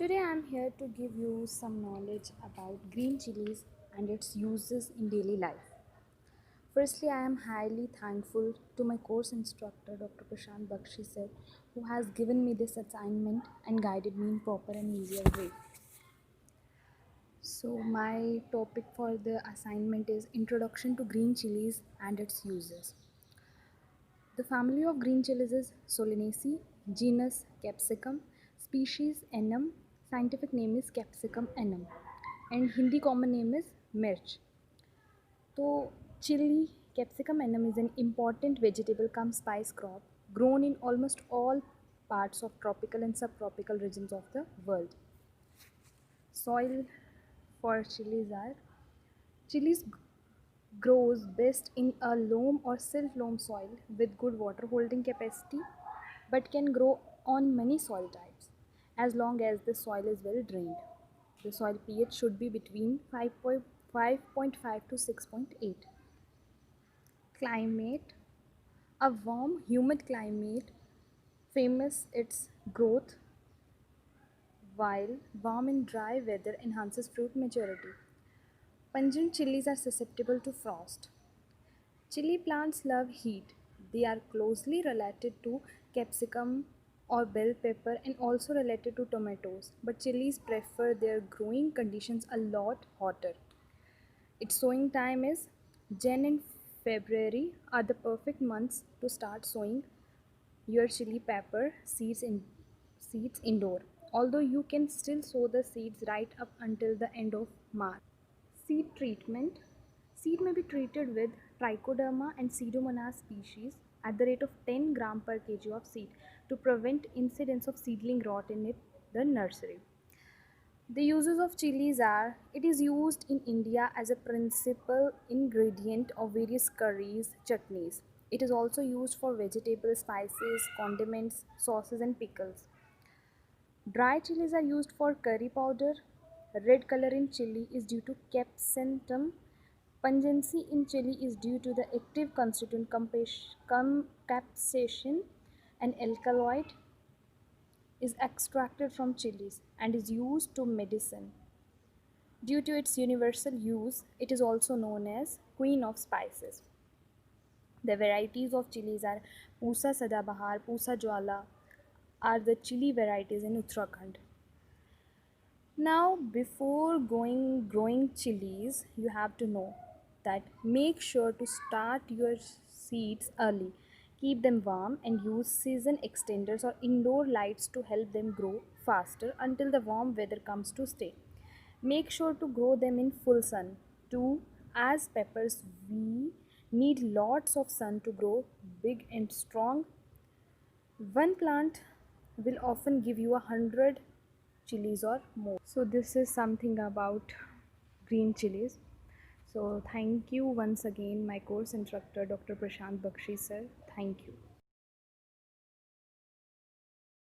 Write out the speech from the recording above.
Today I am here to give you some knowledge about green chilies and its uses in daily life. Firstly, I am highly thankful to my course instructor Dr. Prashant Bakshi sir, who has given me this assignment and guided me in proper and easier way. So my topic for the assignment is Introduction to Green Chilies and its uses. The family of green chilies is Solanaceae, genus Capsicum, species Annum, scientific name is Capsicum annum, and Hindi common name is mirch. So, chili Capsicum annum is an important vegetable cum spice crop grown in almost all parts of tropical and subtropical regions of the world. Soil for chilies grows best in a loam or silt loam soil with good water holding capacity, but can grow on many soil types as long as the soil is well drained. The soil pH should be between 5.5 to 6.8. Climate: a warm humid climate famous its growth, while warm and dry weather enhances fruit maturity. Pungent chilies are susceptible to frost. Chili plants love heat. They are closely related to capsicum or bell pepper and also related to tomatoes, but chilies prefer their growing conditions a lot hotter. Its sowing time is Jan and February are the perfect months to start sowing your chili pepper seeds indoor. Although you can still sow the seeds right up until the end of March. Seed treatment: seed may be treated with Trichoderma and Pseudomonas species at the rate of 10 gram per kg of seed to prevent incidence of seedling rot in the nursery. The uses of chilies are: it is used in India as a principal ingredient of various curries, chutneys. It is also used for vegetable spices, condiments, sauces and pickles. Dry chilies are used for curry powder. Red color in chili is due to capsaicin. Pungency in chili is due to the active constituent capsaicin. An alkaloid is extracted from chilies and is used to medicine. Due to its universal use, it is also known as queen of spices. The varieties of chilies are Pusa Sadabahar, Pusa Jwala are the chili varieties in Uttarakhand. Now, before going growing chilies, you have to know that make sure to start your seeds early. Keep them warm and use season extenders or indoor lights to help them grow faster until the warm weather comes to stay. Make sure to grow them in full sun. 2. As peppers, we need lots of sun to grow big and strong. One plant will often give you 100 chilies or more. So this is something about green chilies. So thank you once again, my course instructor Dr. Prashant Bakshi sir. Thank you.